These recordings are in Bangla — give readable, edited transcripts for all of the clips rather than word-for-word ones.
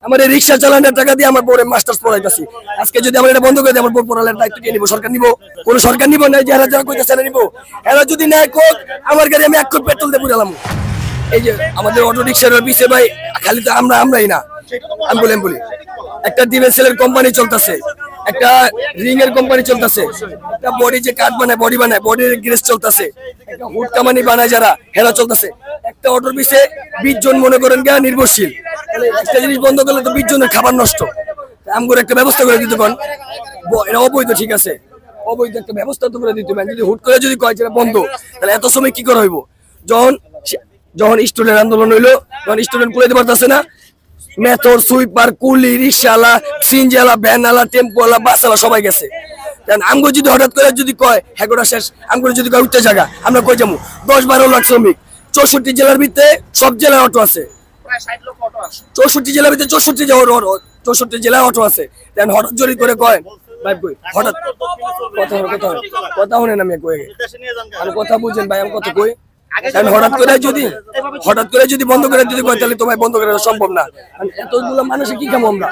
আমার এই রিক্সা চালানোর টাকা দিয়ে আমার বউরে মাস্টার্স পড়াইতেছি। আজকে যদি আমরা এটা বন্ধ করে দিই, আমার বউ পড়ালের দায়িত্ব কে নিব? সরকার নিব? কোন সরকার নিব না? যারা যারা কইতেছে না নিব, এরা যদি নেয় কোক, আমার গাড়ি আমি 1 কোটি পেট্রোল দিয়ে পুরালাম। এই যে আমাদের অটো রিক্সার পিছে ভাই, খালি তো আমরাই না, আমি বলি একটা ডিভেন্সেলের কোম্পানি চলতেছে, একটা রিং এর কোম্পানি চলতেছে, একটা বডি যে কাঠ বানায়, বডির গ্রেস চলতেছে, একটা হুড কামানি বানায় যারা, হেরা চলতেছে। একটা অটোর পিছে 20 জন মনে করেন গা নির্ভরশীল। একটা জিনিস বন্ধ করলে তো 20 জনের খাবার নষ্ট। আমগুলো একটা ব্যবস্থা করে দিতে পারেন। এটা অবৈধ, ঠিক আছে, অবৈধ একটা ব্যবস্থা তো করে দিতে পারেন। যদি হুট করে যদি কয় যেটা বন্ধ, তাহলে এত সময় কি করা হইব? যখন স্টুডেন্ট আন্দোলন হইলো, যখন স্টুডেন্ট কুলাইতে পারতেছে না, মেথর, সুইপার, কুলি, রিক্সাওয়ালা, সিনজালা, ভ্যানওয়ালা, টেম্পোওয়ালা, বাসওয়ালা সবাই গেছে। আমগো যদি হঠাৎ করে যদি কয় হেগোটা শেষ, আমগো যদি কয় উঠতে জায়গা, আমরা কই যাবো? 10-12 লাখ শ্রমিক, 64 জেলার ভিতরে সব জেলায় অটো আছে, 64 জেলার ভিতরে 64 জেলায় অটো আছে। হঠাৎ জড়ি করে কয় ভাই কই, হঠাৎ কথা শুনেন, আমি কই কথা বুঝেন ভাই, আমি কথা কই। হঠাৎ করে যদি বন্ধ করে দিতে কয়, তাহলে তোমায় বন্ধ করা সম্ভব না। এতগুলো মানুষে কি খাবো আমরা?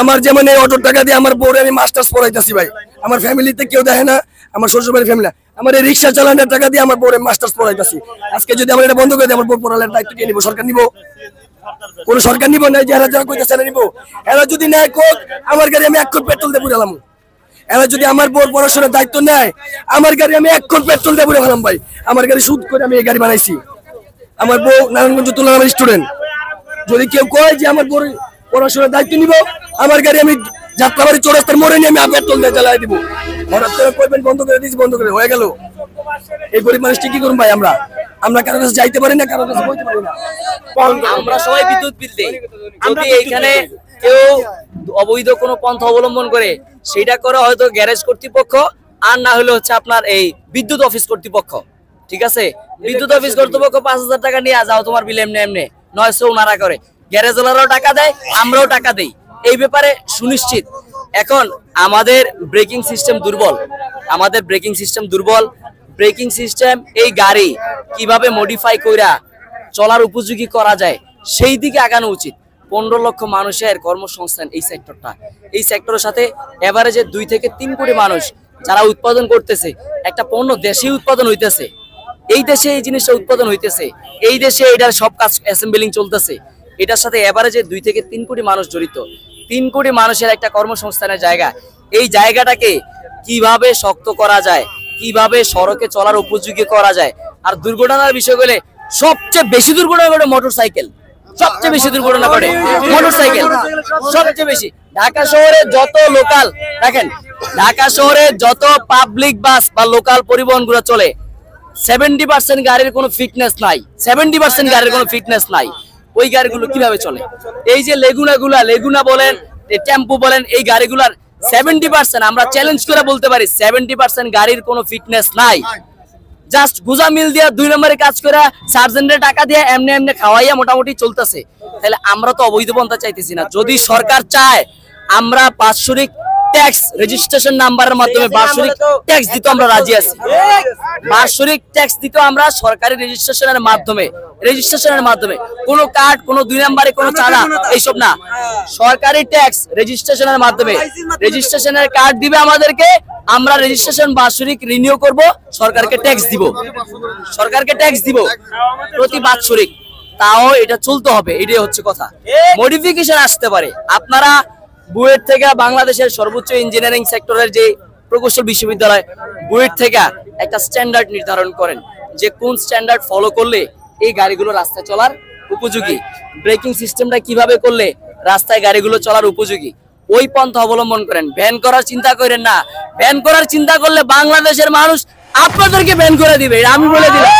আমার যেমন এই অটোর টাকা দিয়ে আমার বউরে আমি মাস্টার্স পড়াইতেছি ভাই, আমার ফ্যামিলিতে কেউ দেখে না, আমার শ্বশুর বাড়ির ফ্যামিলি। আমার এই রিক্সা চালানোর টাকা দিয়ে আমার বউরে মাস্টার্স পড়াইতেছি। আজকে যদি আমরা এটা বন্ধ করে দিই, আমার বউ পড়ালের দায়িত্ব কে নিব? সরকার নিব? কোন সরকার নিব না? যারা যারা কইতেছে না নিব, এরা যদি নেয় কোক, আমার গাড়ি আমি 1 কোটি পেট্রোল দিয়ে পুরালাম। এরা যদি আমার বউর পড়াশোনার দায়িত্ব নেয়, আমার গাড়ি আমি 1 কোটি পেট্রোল দিয়ে পুরে ফেলাম ভাই। আমার গাড়ি সুদ করে আমি এই গাড়ি বানাইছি। আমার বউ নারায়ণগঞ্জ তুলনার আমার স্টুডেন্ট। যদি কেউ কয় যে আমার বউর পড়াশোনার দায়িত্ব নিব, আমার গাড়ি আমি যাত্রাবাড়ি চৌরাস্তার মোড়ে নিয়ে আমি পেট্রোল দিয়ে চালাই দিব। হঠাৎ করে কইবেন বন্ধ করে দিয়েছি, বন্ধ করে হয়ে গেল। এই গরিব মানুষটি কি করুন ভাই? আমরা কারোর কাছে যাইতে পারি না, কারোর কাছে বলতে পারি না। আমরা সবাই বিদ্যুৎ বিল দেই। যদি এইখানে কেউ অবৈধ কোনো পন্থা অবলম্বন করে, সেটা করে হয়তো গ্যারেজ কর্তৃপক্ষ, আর না হলে হচ্ছে আপনার এই বিদ্যুৎ অফিস কর্তৃপক্ষ। ঠিক আছে, বিদ্যুৎ অফিস কর্তৃপক্ষ 5000 টাকা নিয়ে যাও তোমার বিল এমনি এমনি, 900 ওনারা করে, গ্যারেজ ওনারাও টাকা দেয়, আমরাও টাকা দেই, এই ব্যাপারে সুনিশ্চিত। এখন আমাদের ব্রেকিং সিস্টেম দুর্বল, ব্রেকিং সিস্টেম এই গাড়ি কিভাবে মডিফাই কইরা চলার উপযোগী করা যায় সেই দিকে আগানো উচিত। 15 লক্ষ মানুষের কর্মসংস্থান এই সেক্টরের সাথে এভারেজে 2 থেকে 3 কোটি মানুষ যারা উৎপাদন করতেছে, একটা পণ্য দেশে উৎপাদন হইতেছে, এই দেশে এই জিনিসটা উৎপাদন হইতেছে, এই দেশে এটার সব কাজ অ্যাসেম্বলিং চলতেছে, এটার সাথে এভারেজে 2 থেকে 3 কোটি মানুষ জড়িত। 3 কোটি মানুষের একটা কর্মসংস্থানের জায়গা, এই জায়গাটাকে কিভাবে শক্ত করা যায়, কিভাবে সড়কে চলার উপযোগী করা যায়। আর দুর্ঘটনার বিষয় বলে সবচেয়ে বেশি দুর্ঘটনা ঘটে মোটরসাইকেল, সবচেয়ে বেশি দুর্ঘটনা ঘটে মোটরসাইকেল, সবচেয়ে বেশি। ঢাকা শহরে যত লোকাল দেখেন, ঢাকা শহরে যত পাবলিক বাস বা লোকাল পরিবহনগুলো চলে, 70% গাড়ির কোনো ফিটনেস নাই, 70% গাড়ির কোনো ফিটনেস নাই। ওই গাড়িগুলো কিভাবে চলে? এই যে লেগুনা বলেন, টেম্পো বলেন, এই গাড়িগুলার 70% আমরা চ্যালেঞ্জ করে বলতে পারি 70% গাড়ির কোনো ফিটনেস নাই। জাস্ট গুজা মিল দিয়ে 2 নম্বরে কাজ করে সার্জেন্টের টাকা দিয়ে এমনি এমনি খাওয়াইয়া মোটামুটি চলতেছে। তাহলে আমরা তো অবৈধ পন্থা চাইতেছি না। যদি সরকার চায়, আমরা বাৎসরিক ট্যাক্স রেজিস্ট্রেশন নাম্বারের মাধ্যমে বাৎসরিক ট্যাক্স দিতে আমরা রাজি আছি। বাৎসরিক ট্যাক্স দিতে আমরা সরকারি রেজিস্ট্রেশনের মাধ্যমে কোনো কার্ড, কোনো 2 নম্বরে কোনো চাঁদা এইসব না, সরকারি ট্যাক্স রেজিস্ট্রেশনের মাধ্যমে রেজিস্ট্রেশনের কার্ড দিবে আমাদেরকে, আমরা রেজিস্ট্রেশন বাৎসরিক রিনিউ করব, সরকারকে ট্যাক্স দিব প্রতি বাৎসরিক। তাও এটা চলতে হবে, এটাই হচ্ছে কথা। মডিফিকেশন আসতে পারে। আপনারা বুয়েট থেকে বাংলাদেশের সর্বোচ্চ ইঞ্জিনিয়ারিং সেক্টরের যে প্রকৌশল বিশ্ববিদ্যালয়, বুয়েট থেকে একটা স্ট্যান্ডার্ড নির্ধারণ করেন যে কোন স্ট্যান্ডার্ড ফলো করলে এই গাড়িগুলো রাস্তায় চলার উপযোগী, ব্রেকিং সিস্টেমটা কিভাবে করলে রাস্তায় গাড়িগুলো চলার উপযোগী, ওই পন্থা অবলম্বন করেন। ব্যান করার চিন্তা করেন না। ব্যান করার চিন্তা করলে বাংলাদেশের মানুষ আপনাদেরকে ব্যান করে দিবে, আমি বলে দিলাম।